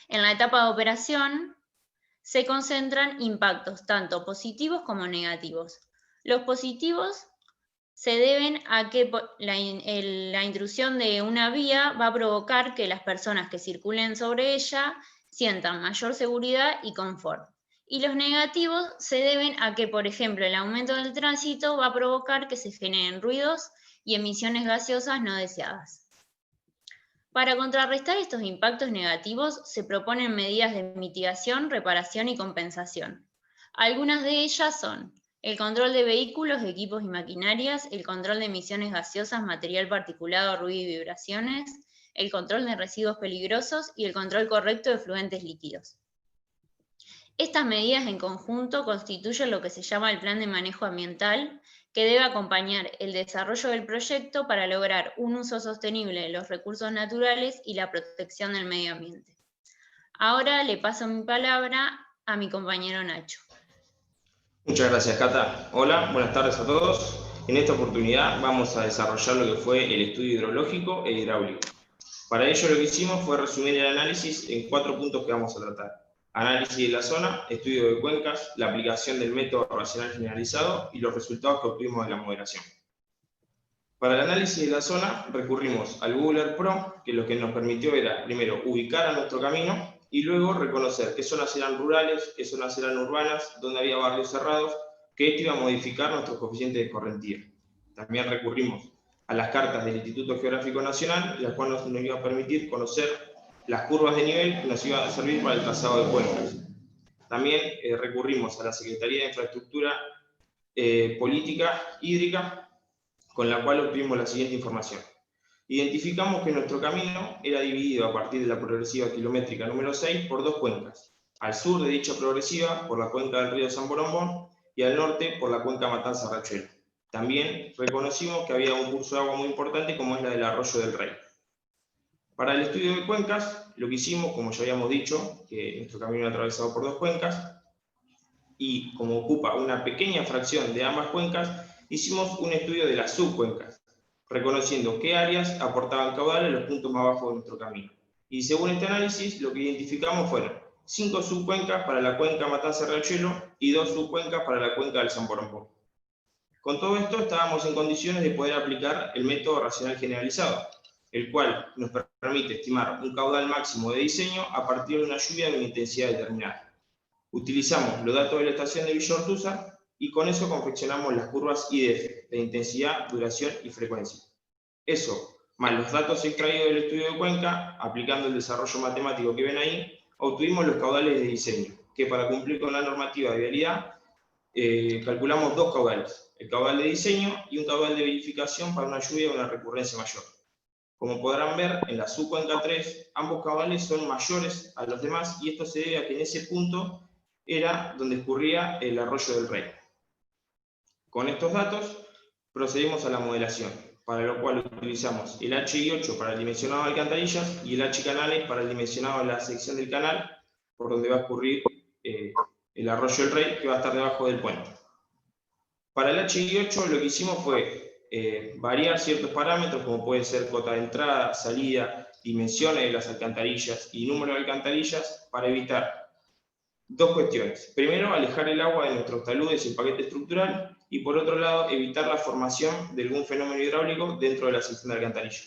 En la etapa de operación se concentran impactos tanto positivos como negativos. Los positivos se deben a que la intrusión de una vía va a provocar que las personas que circulen sobre ella sientan mayor seguridad y confort. Y los negativos se deben a que, por ejemplo, el aumento del tránsito va a provocar que se generen ruidos y emisiones gaseosas no deseadas. Para contrarrestar estos impactos negativos, se proponen medidas de mitigación, reparación y compensación. Algunas de ellas son el control de vehículos, equipos y maquinarias, el control de emisiones gaseosas, material particulado, ruido y vibraciones, el control de residuos peligrosos y el control correcto de fluentes líquidos. Estas medidas en conjunto constituyen lo que se llama el plan de manejo ambiental, que debe acompañar el desarrollo del proyecto para lograr un uso sostenible de los recursos naturales y la protección del medio ambiente. Ahora le paso mi palabra a mi compañero Nacho. Muchas gracias, Cata. Hola, buenas tardes a todos. En esta oportunidad vamos a desarrollar lo que fue el estudio hidrológico e hidráulico. Para ello lo que hicimos fue resumir el análisis en 4 puntos que vamos a tratar. Análisis de la zona, estudio de cuencas, la aplicación del método racional generalizado y los resultados que obtuvimos de la moderación. Para el análisis de la zona recurrimos al Google Earth Pro, que lo que nos permitió era, primero, ubicar a nuestro camino y luego reconocer qué zonas eran rurales, qué zonas eran urbanas, dónde había barrios cerrados, que esto iba a modificar nuestros coeficientes de correntía. También recurrimos a las cartas del Instituto Geográfico Nacional, las cuales nos iba a permitir conocer las curvas de nivel que nos iban a servir para el trazado de cuencas. También recurrimos a la Secretaría de Infraestructura Política Hídrica, con la cual obtuvimos la siguiente información. Identificamos que nuestro camino era dividido a partir de la progresiva kilométrica número 6 por 2 cuencas. Al sur de dicha progresiva, por la cuenca del río San Borombón, y al norte, por la cuenca Matanza-Riachuelo. También reconocimos que había un curso de agua muy importante, como es la del Arroyo del Rey. Para el estudio de cuencas, lo que hicimos, como ya habíamos dicho, que nuestro camino era atravesado por 2 cuencas, y como ocupa una pequeña fracción de ambas cuencas, hicimos un estudio de las subcuencas, reconociendo qué áreas aportaban caudal en los puntos más bajos de nuestro camino. Y según este análisis, lo que identificamos fueron 5 subcuencas para la cuenca Matanza-Riachuelo y 2 subcuencas para la cuenca del San Borombón. Con todo esto estábamos en condiciones de poder aplicar el método racional generalizado, el cual nos permite estimar un caudal máximo de diseño a partir de una lluvia de una intensidad determinada. Utilizamos los datos de la estación de Villa Ortúzar y con eso confeccionamos las curvas IDF, de intensidad, duración y frecuencia. Eso, más los datos extraídos del estudio de cuenca, aplicando el desarrollo matemático que ven ahí, obtuvimos los caudales de diseño, que para cumplir con la normativa de vialidad calculamos dos caudales, el caudal de diseño y un caudal de verificación para una lluvia o una recurrencia mayor. Como podrán ver, en la subcuenca 3, ambos caudales son mayores a los demás, y esto se debe a que en ese punto era donde escurría el arroyo del Rey. Con estos datos, procedemos a la modelación, para lo cual utilizamos el H8 para el dimensionado de alcantarillas y el H canales para el dimensionado de la sección del canal, por donde va a escurrir el arroyo del Rey, que va a estar debajo del puente. Para el H8 lo que hicimos fue variar ciertos parámetros, como puede ser cota de entrada, salida, dimensiones de las alcantarillas y número de alcantarillas, para evitar dos cuestiones. Primero, alejar el agua de nuestros taludes y el paquete estructural, y por otro lado, evitar la formación de algún fenómeno hidráulico dentro de la sección de alcantarilla.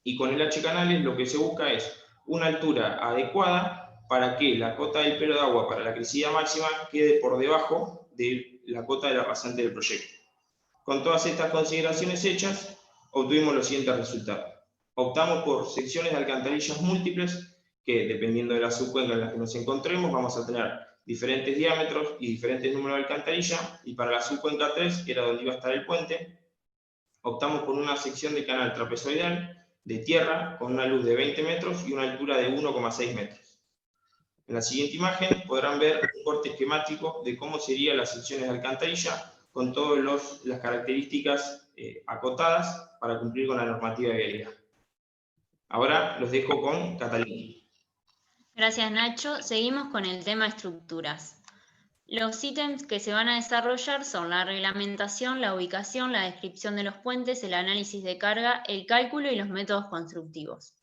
Y con el H canales lo que se busca es una altura adecuada para que la cota del pelo de agua para la crecida máxima quede por debajo de la cota de la rasante del proyecto. Con todas estas consideraciones hechas, obtuvimos los siguientes resultados. Optamos por secciones de alcantarillas múltiples, que dependiendo de la subcuenca en la que nos encontremos, vamos a tener diferentes diámetros y diferentes números de alcantarilla, y para la subcuenca 3, que era donde iba a estar el puente, optamos por una sección de canal trapezoidal de tierra con una luz de 20 metros y una altura de 1,6 metros. En la siguiente imagen podrán ver un corte esquemático de cómo serían las secciones de alcantarilla, con todas las características acotadas para cumplir con la normativa de vialidad. Ahora los dejo con Catalina. Gracias, Nacho. Seguimos con el tema estructuras. Los ítems que se van a desarrollar son la reglamentación, la ubicación, la descripción de los puentes, el análisis de carga, el cálculo y los métodos constructivos.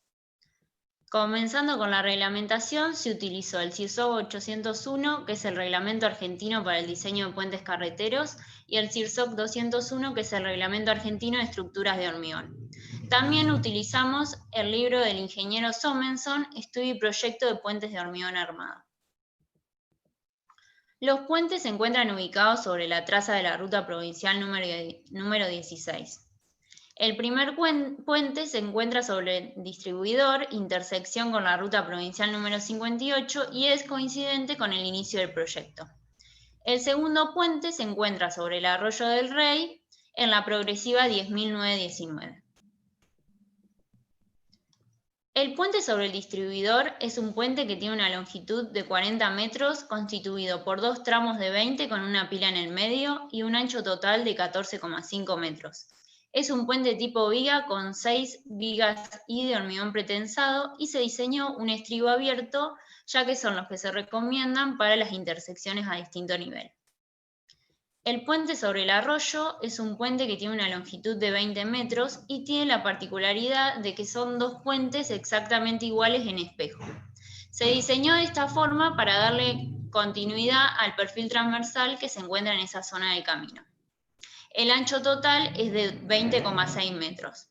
Comenzando con la reglamentación, se utilizó el CIRSOC 801, que es el Reglamento Argentino para el Diseño de Puentes Carreteros, y el CIRSOC 201, que es el Reglamento Argentino de Estructuras de Hormigón. También utilizamos el libro del ingeniero Somenson, Estudio y Proyecto de Puentes de Hormigón Armado. Los puentes se encuentran ubicados sobre la traza de la ruta provincial número 16. El primer puente se encuentra sobre el distribuidor, intersección con la ruta provincial número 58, y es coincidente con el inicio del proyecto. El segundo puente se encuentra sobre el arroyo del Rey, en la progresiva 10.919. El puente sobre el distribuidor es un puente que tiene una longitud de 40 metros, constituido por dos tramos de 20 con una pila en el medio y un ancho total de 14,5 metros. Es un puente tipo viga con 6 vigas y de hormigón pretensado, y se diseñó un estribo abierto, ya que son los que se recomiendan para las intersecciones a distinto nivel. El puente sobre el arroyo es un puente que tiene una longitud de 20 metros y tiene la particularidad de que son dos puentes exactamente iguales en espejo. Se diseñó de esta forma para darle continuidad al perfil transversal que se encuentra en esa zona del camino. El ancho total es de 20,6 metros.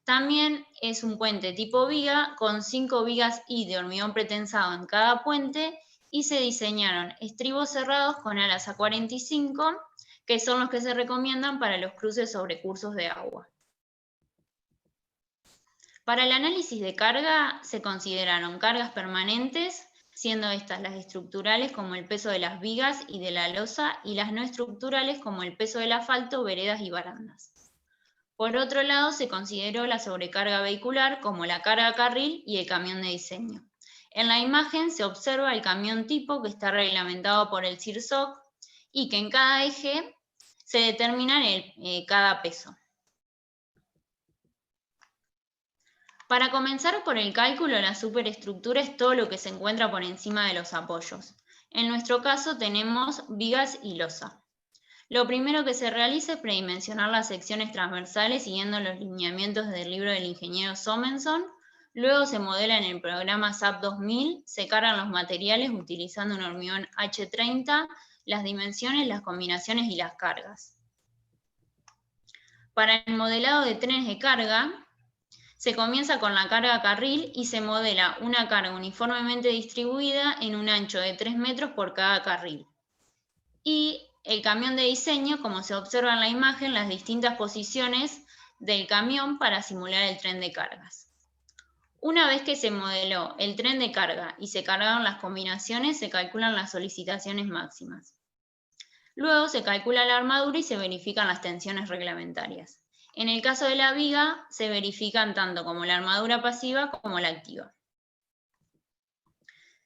También es un puente tipo viga con 5 vigas y de hormigón pretensado en cada puente, y se diseñaron estribos cerrados con alas a 45, que son los que se recomiendan para los cruces sobre cursos de agua. Para el análisis de carga se consideraron cargas permanentes, siendo estas las estructurales como el peso de las vigas y de la losa, y las no estructurales como el peso del asfalto, veredas y barandas. Por otro lado, se consideró la sobrecarga vehicular como la carga carril y el camión de diseño. En la imagen se observa el camión tipo, que está reglamentado por el CIRSOC y que en cada eje se determina cada peso. Para comenzar por el cálculo, la superestructura es todo lo que se encuentra por encima de los apoyos. En nuestro caso tenemos vigas y losa. Lo primero que se realiza es predimensionar las secciones transversales siguiendo los lineamientos del libro del ingeniero Somenson. Luego se modela en el programa SAP 2000, se cargan los materiales utilizando un hormigón H30, las dimensiones, las combinaciones y las cargas. Para el modelado de trenes de carga, se comienza con la carga carril y se modela una carga uniformemente distribuida en un ancho de 3 metros por cada carril. Y el camión de diseño, como se observa en la imagen, las distintas posiciones del camión para simular el tren de cargas. Una vez que se modeló el tren de carga y se cargaron las combinaciones, se calculan las solicitaciones máximas. Luego se calcula la armadura y se verifican las tensiones reglamentarias. En el caso de la viga, se verifican tanto como la armadura pasiva como la activa.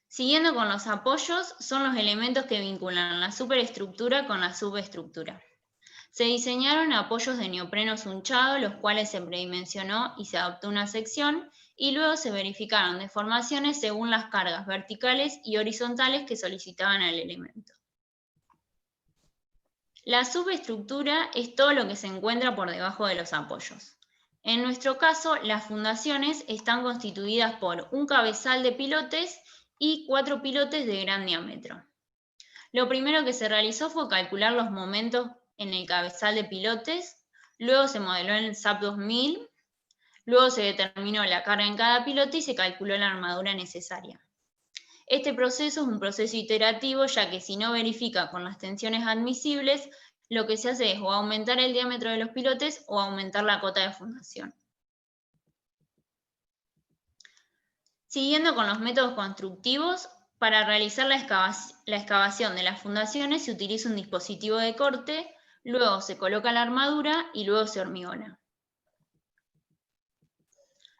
Siguiendo con los apoyos, son los elementos que vinculan la superestructura con la subestructura. Se diseñaron apoyos de neopreno sunchado, los cuales se predimensionó y se adoptó una sección, y luego se verificaron deformaciones según las cargas verticales y horizontales que solicitaban al elemento. La subestructura es todo lo que se encuentra por debajo de los apoyos. En nuestro caso, las fundaciones están constituidas por un cabezal de pilotes y 4 pilotes de gran diámetro. Lo primero que se realizó fue calcular los momentos en el cabezal de pilotes, luego se modeló en el SAP 2000, luego se determinó la carga en cada pilote y se calculó la armadura necesaria. Este proceso es un proceso iterativo, ya que si no verifica con las tensiones admisibles, lo que se hace es o aumentar el diámetro de los pilotes o aumentar la cota de fundación. Siguiendo con los métodos constructivos, para realizar la excavación de las fundaciones se utiliza un dispositivo de corte, luego se coloca la armadura y luego se hormigona.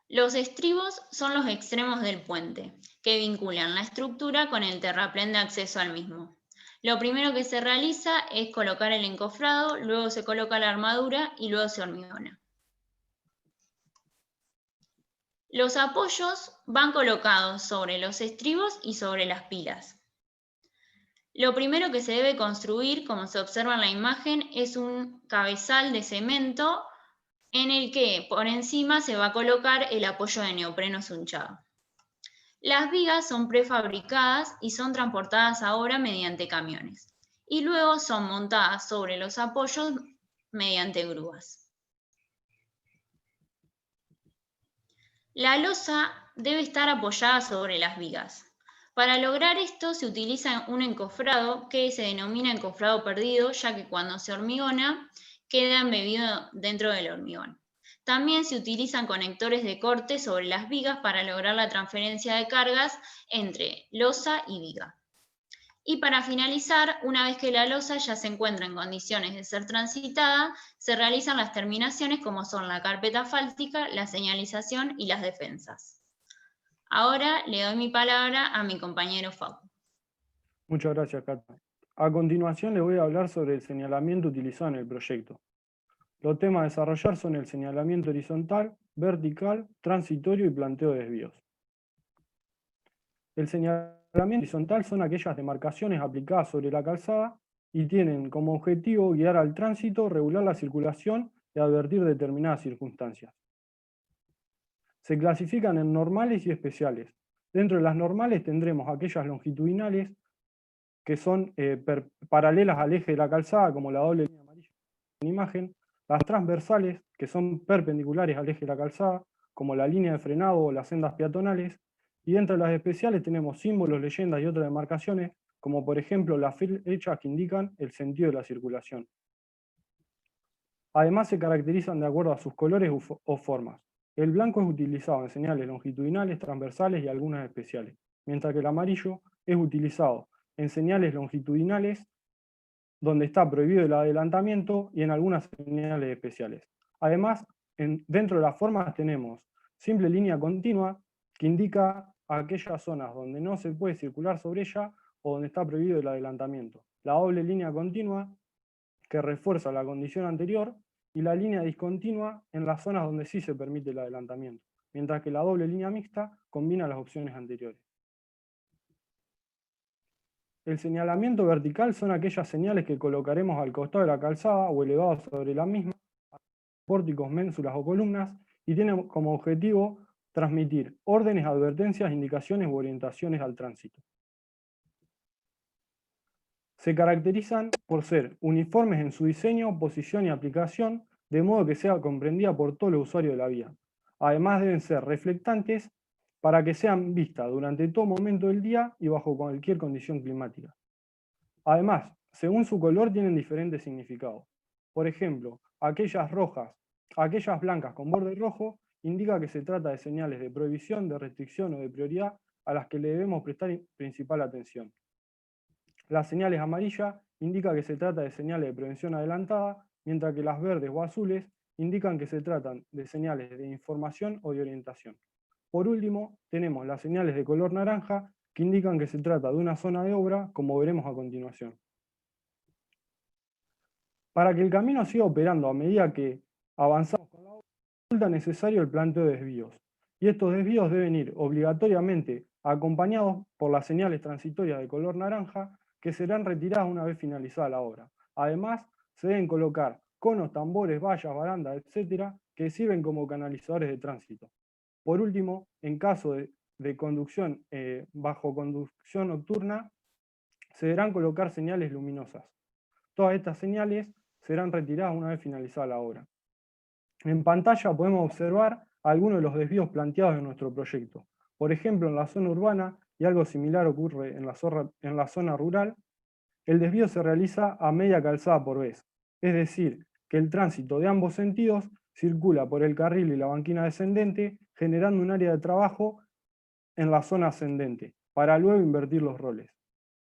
Los estribos son los extremos del puente, que vinculan la estructura con el terraplén de acceso al mismo. Lo primero que se realiza es colocar el encofrado, luego se coloca la armadura y luego se hormigona. Los apoyos van colocados sobre los estribos y sobre las pilas. Lo primero que se debe construir, como se observa en la imagen, es un cabezal de cemento en el que por encima se va a colocar el apoyo de neopreno sunchado. Las vigas son prefabricadas y son transportadas ahora mediante camiones, y luego son montadas sobre los apoyos mediante grúas. La losa debe estar apoyada sobre las vigas. Para lograr esto se utiliza un encofrado que se denomina encofrado perdido, ya que cuando se hormigona queda embebido dentro del hormigón. También se utilizan conectores de corte sobre las vigas para lograr la transferencia de cargas entre losa y viga. Y para finalizar, una vez que la losa ya se encuentra en condiciones de ser transitada, se realizan las terminaciones como son la carpeta asfáltica, la señalización y las defensas. Ahora le doy mi palabra a mi compañero Facu. Muchas gracias, Cata. A continuación les voy a hablar sobre el señalamiento utilizado en el proyecto. Los temas a desarrollar son el señalamiento horizontal, vertical, transitorio y planteo de desvíos. El señalamiento horizontal son aquellas demarcaciones aplicadas sobre la calzada y tienen como objetivo guiar al tránsito, regular la circulación y advertir determinadas circunstancias. Se clasifican en normales y especiales. Dentro de las normales tendremos aquellas longitudinales que son paralelas al eje de la calzada, como la doble línea amarilla en la imagen, las transversales, que son perpendiculares al eje de la calzada, como la línea de frenado o las sendas peatonales, y dentro de las especiales tenemos símbolos, leyendas y otras demarcaciones, como por ejemplo las flechas que indican el sentido de la circulación. Además se caracterizan de acuerdo a sus colores o formas. El blanco es utilizado en señales longitudinales, transversales y algunas especiales, mientras que el amarillo es utilizado en señales longitudinales, donde está prohibido el adelantamiento, y en algunas señales especiales. Además, dentro de las formas tenemos simple línea continua, que indica aquellas zonas donde no se puede circular sobre ella o donde está prohibido el adelantamiento. La doble línea continua, que refuerza la condición anterior, y la línea discontinua en las zonas donde sí se permite el adelantamiento, mientras que la doble línea mixta combina las opciones anteriores. El señalamiento vertical son aquellas señales que colocaremos al costado de la calzada o elevados sobre la misma, pórticos, ménsulas o columnas, y tienen como objetivo transmitir órdenes, advertencias, indicaciones u orientaciones al tránsito. Se caracterizan por ser uniformes en su diseño, posición y aplicación, de modo que sea comprendida por todos los usuarios de la vía. Además deben ser reflectantes para que sean vistas durante todo momento del día y bajo cualquier condición climática. Además, según su color tienen diferentes significados. Por ejemplo, aquellas blancas con borde rojo, indica que se trata de señales de prohibición, de restricción o de prioridad a las que le debemos prestar principal atención. Las señales amarillas indican que se trata de señales de prevención adelantada, mientras que las verdes o azules indican que se tratan de señales de información o de orientación. Por último, tenemos las señales de color naranja, que indican que se trata de una zona de obra, como veremos a continuación. Para que el camino siga operando a medida que avanzamos con la obra, resulta necesario el planteo de desvíos. Y estos desvíos deben ir obligatoriamente acompañados por las señales transitorias de color naranja, que serán retiradas una vez finalizada la obra. Además, se deben colocar conos, tambores, vallas, barandas, etcétera, que sirven como canalizadores de tránsito. Por último, en caso de conducción bajo conducción nocturna, se deberán colocar señales luminosas. Todas estas señales serán retiradas una vez finalizada la obra. En pantalla podemos observar algunos de los desvíos planteados en nuestro proyecto. Por ejemplo, en la zona urbana, y algo similar ocurre en la zona rural, el desvío se realiza a media calzada por vez, es decir, que el tránsito de ambos sentidos circula por el carril y la banquina descendente, generando un área de trabajo en la zona ascendente, para luego invertir los roles.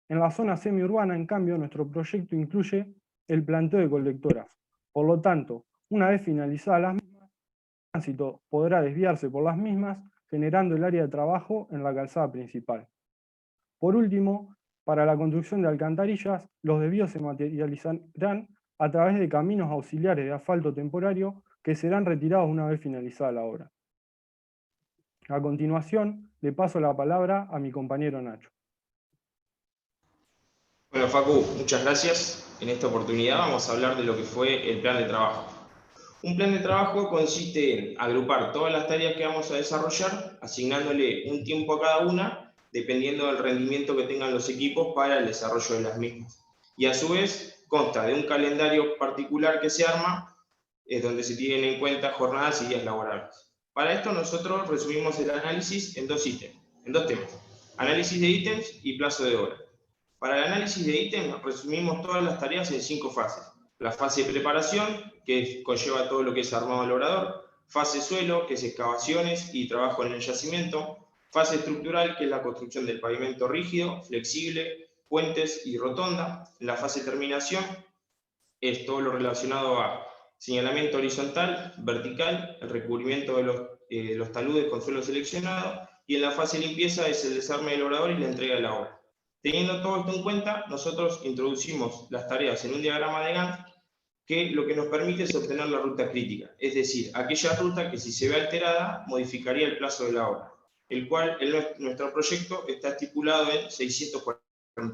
En la zona semiurbana, en cambio, nuestro proyecto incluye el planteo de colectoras. Por lo tanto, una vez finalizadas las mismas, el tránsito podrá desviarse por las mismas, generando el área de trabajo en la calzada principal. Por último, para la construcción de alcantarillas, los desvíos se materializarán a través de caminos auxiliares de asfalto temporario que serán retirados una vez finalizada la obra. A continuación, le paso la palabra a mi compañero Nacho. Bueno, Facu, muchas gracias. En esta oportunidad vamos a hablar de lo que fue el plan de trabajo. Un plan de trabajo consiste en agrupar todas las tareas que vamos a desarrollar, asignándole un tiempo a cada una, dependiendo del rendimiento que tengan los equipos para el desarrollo de las mismas. Y a su vez, consta de un calendario particular que se arma, donde se tienen en cuenta jornadas y días laborables. Para esto nosotros resumimos el análisis en dos temas: análisis de ítems y plazo de obra. Para el análisis de ítems resumimos todas las tareas en 5 fases. La fase de preparación, que conlleva todo lo que es armado del obrador; fase suelo, que es excavaciones y trabajo en el yacimiento; fase estructural, que es la construcción del pavimento rígido, flexible, puentes y rotonda. La fase de terminación es todo lo relacionado a señalamiento horizontal, vertical, el recubrimiento de los taludes con suelo seleccionado, y en la fase de limpieza es el desarme del obrador y la entrega de la obra. Teniendo todo esto en cuenta, nosotros introducimos las tareas en un diagrama de Gantt, que lo que nos permite es obtener la ruta crítica, es decir, aquella ruta que, si se ve alterada, modificaría el plazo de la obra, el cual en nuestro proyecto está estipulado en 640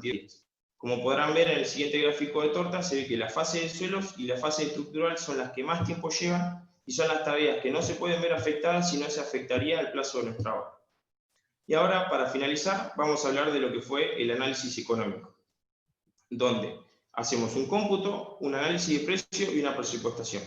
días. Como podrán ver en el siguiente gráfico de torta, se ve que la fase de suelos y la fase estructural son las que más tiempo llevan, y son las tareas que no se pueden ver afectadas si no se afectaría el plazo de nuestra obra. Y ahora, para finalizar, vamos a hablar de lo que fue el análisis económico, donde hacemos un cómputo, un análisis de precio y una presupuestación.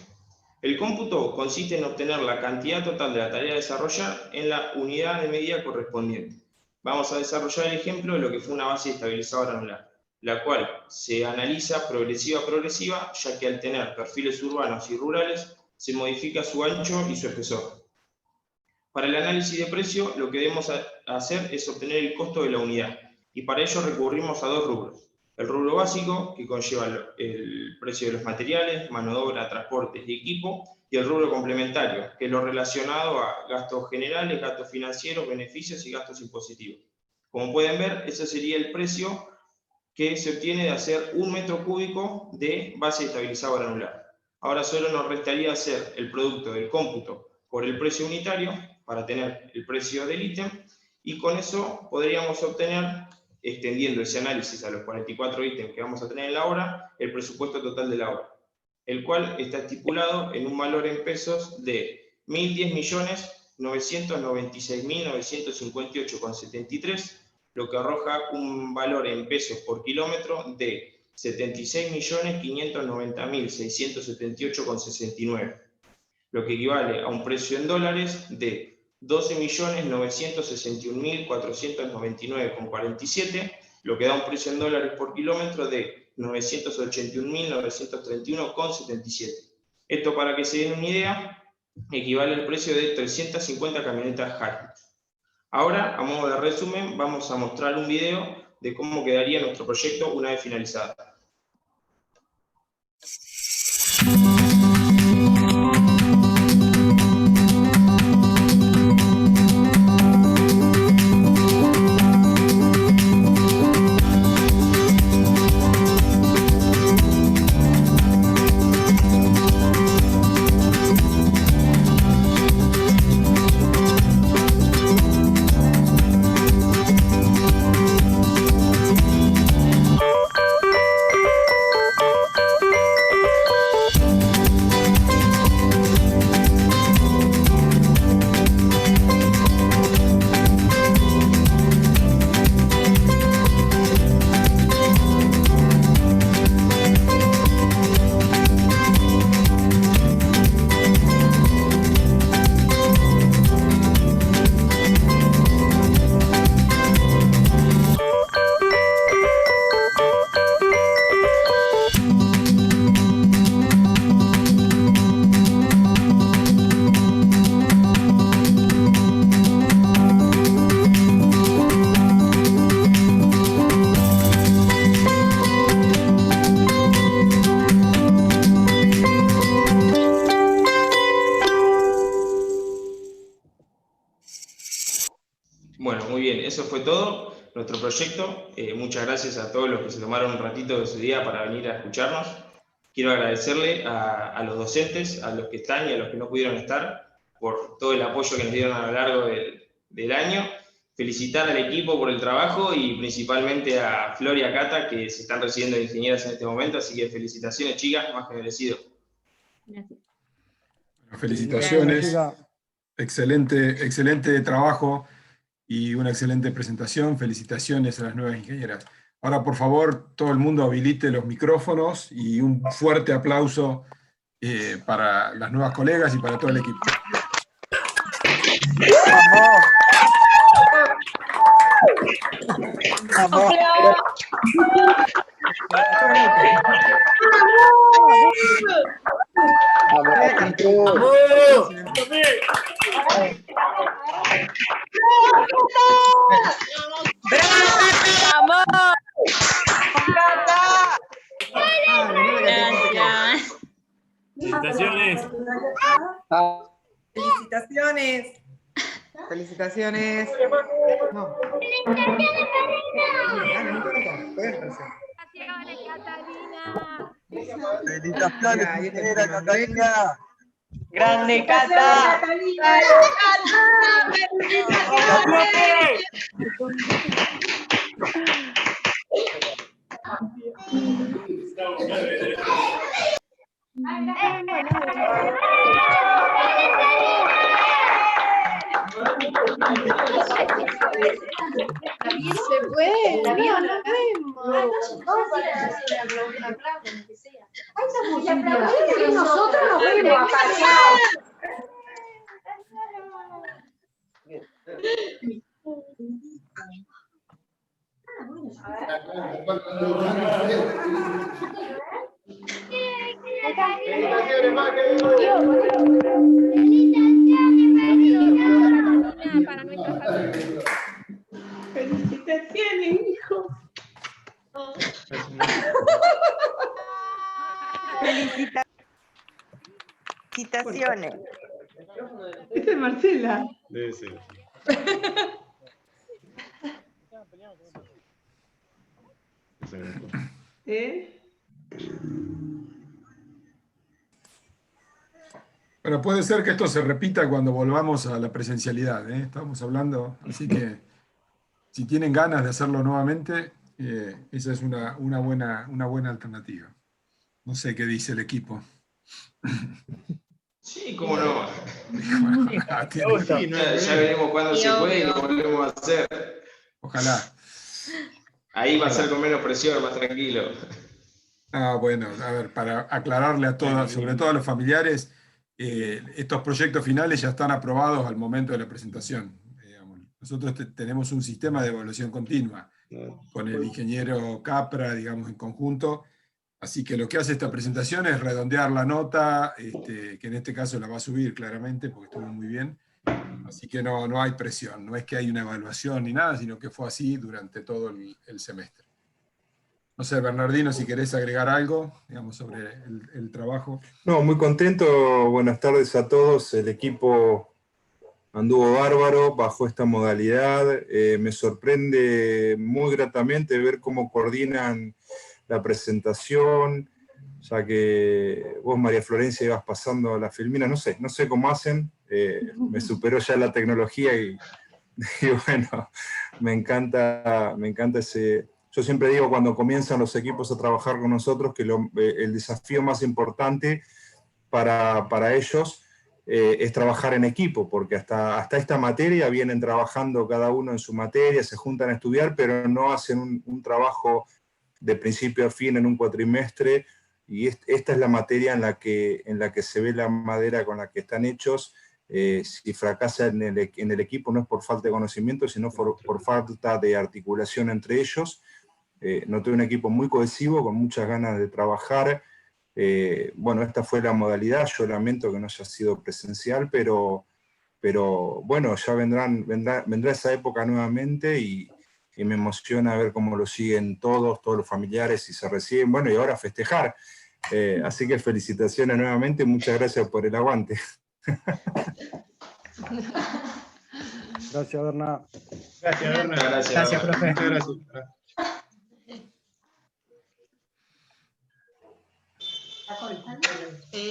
El cómputo consiste en obtener la cantidad total de la tarea a desarrollar en la unidad de medida correspondiente. Vamos a desarrollar el ejemplo de lo que fue una base estabilizadora anular, la cual se analiza progresiva a progresiva, ya que al tener perfiles urbanos y rurales, se modifica su ancho y su espesor. Para el análisis de precio, lo que debemos hacer es obtener el costo de la unidad, y para ello recurrimos a 2 rubros. El rubro básico, que conlleva el precio de los materiales, mano de obra, transportes y equipo, y el rubro complementario, que es lo relacionado a gastos generales, gastos financieros, beneficios y gastos impositivos. Como pueden ver, ese sería el precio que se obtiene de hacer 1 metro cúbico de base estabilizadora anular. Ahora solo nos restaría hacer el producto del cómputo por el precio unitario, para tener el precio del ítem, y con eso podríamos obtener, extendiendo ese análisis a los 44 ítems que vamos a tener en la obra, el presupuesto total de la obra, el cual está estipulado en un valor en pesos de 1.010.996.958,73, lo que arroja un valor en pesos por kilómetro de 76.590.678,69, lo que equivale a un precio en dólares de 12.961.499,47, lo que da un precio en dólares por kilómetro de 981.931,77. Esto, para que se den una idea, equivale al precio de 350 camionetas Hilux. Ahora, a modo de resumen, vamos a mostrar un video de cómo quedaría nuestro proyecto una vez finalizado. Bueno, muy bien, eso fue todo, nuestro proyecto. Muchas gracias a todos los que se tomaron un ratito de su día para venir a escucharnos. Quiero agradecerle a los docentes, a los que están y a los que no pudieron estar, por todo el apoyo que nos dieron a lo largo del año. Felicitar al equipo por el trabajo y principalmente a Flor y a Cata, que se están recibiendo de ingenieras en este momento, así que felicitaciones, chicas, más que merecido. Gracias. Felicitaciones, Gracias. excelente trabajo y una excelente presentación. Felicitaciones a las nuevas ingenieras. Ahora, por favor, todo el mundo habilite los micrófonos y un fuerte aplauso para las nuevas colegas y para todo el equipo. Gracias. Felicitaciones. Felicitaciones. Felicitaciones. No. Felicitaciones, ingeniera Catalina. Grande Cata. Se fue, nos vemos. Nosotros nos vemos. Para nuestra familia. Felicitaciones, hijo. Felicitaciones. Esta es Marcela. Debe ser. Bueno, puede ser que esto se repita cuando volvamos a la presencialidad, ¿eh? Estamos hablando, así que si tienen ganas de hacerlo nuevamente, esa es una buena alternativa. No sé qué dice el equipo. Sí, cómo no. Sí, Ya veremos cuándo se puede y lo volvemos a hacer. Ojalá. Ahí va a ser con menos presión, más tranquilo. Ah, bueno, a ver, para aclararle a todas, sobre todo a los familiares, estos proyectos finales ya están aprobados al momento de la presentación. Nosotros tenemos un sistema de evaluación continua con el ingeniero Capra, digamos, en conjunto. Así que lo que hace esta presentación es redondear la nota, que en este caso la va a subir claramente porque estuvo muy bien. Así que no hay presión, no es que hay una evaluación ni nada, sino que fue así durante todo el semestre. No sé, Bernardino, si querés agregar algo, digamos, sobre el trabajo. No, muy contento. Buenas tardes a todos. El equipo anduvo bárbaro bajo esta modalidad. Me sorprende muy gratamente ver cómo coordinan la presentación, ya que vos, María Florencia, ibas pasando la filmina. No sé cómo hacen. Me superó ya la tecnología y bueno, me encanta ese... Yo siempre digo cuando comienzan los equipos a trabajar con nosotros que el desafío más importante para ellos es trabajar en equipo, porque hasta esta materia vienen trabajando cada uno en su materia, se juntan a estudiar, pero no hacen un trabajo de principio a fin en un cuatrimestre, y esta es la materia en la que se ve la madera con la que están hechos. Si fracasa en el equipo no es por falta de conocimiento, sino por falta de articulación entre ellos. Noté un equipo muy cohesivo, con muchas ganas de trabajar. Bueno, esta fue la modalidad, yo lamento que no haya sido presencial, pero bueno, ya vendrá esa época nuevamente y me emociona ver cómo lo siguen todos los familiares y se reciben, bueno, y ahora festejar. Así que felicitaciones nuevamente, muchas gracias por el aguante. Gracias, Berna. Gracias, Berna. Gracias, profe. Muchas gracias.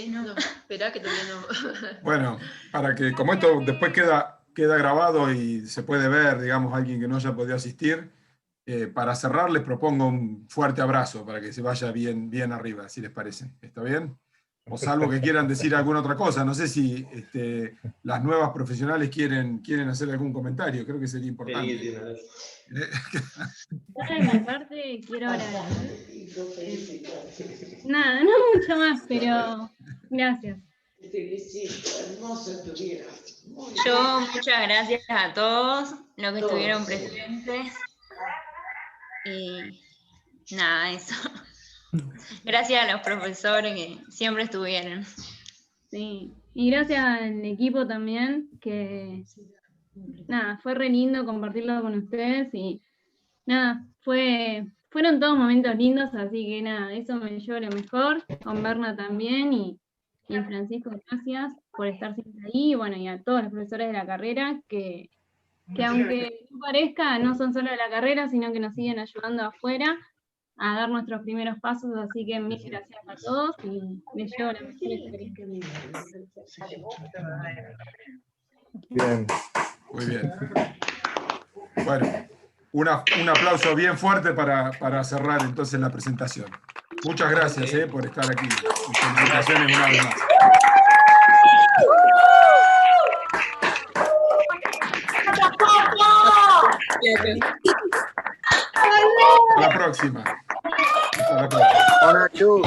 No, espera que todavía no. Bueno, para que, como esto después queda grabado y se puede ver, digamos, alguien que no haya podido asistir, para cerrar les propongo un fuerte abrazo para que se vaya bien arriba, si les parece. ¿Está bien? O salvo que quieran decir alguna otra cosa. No sé si las nuevas profesionales quieren hacer algún comentario. Creo que sería importante. Por mi parte, quiero agradecer. Nada, no mucho más, pero gracias. Yo, muchas gracias a todos los que estuvieron presentes. Y nada, eso. Gracias a los profesores que siempre estuvieron. Sí, y gracias al equipo también, que nada, fue re lindo compartirlo con ustedes y nada, fueron todos momentos lindos, así que nada, eso me llevo lo mejor, con Berna también y Francisco, gracias por estar siempre ahí, y bueno, y a todos los profesores de la carrera que aunque no parezca, no son solo de la carrera, sino que nos siguen ayudando afuera a dar nuestros primeros pasos, así que mil gracias a todos y les llevo la mejor experiencia. Bien. Muy bien. Bueno, un aplauso bien fuerte para cerrar entonces la presentación. Muchas gracias por estar aquí. Felicitaciones una vez más. Hasta la próxima. Hasta la próxima. Hola, Chu.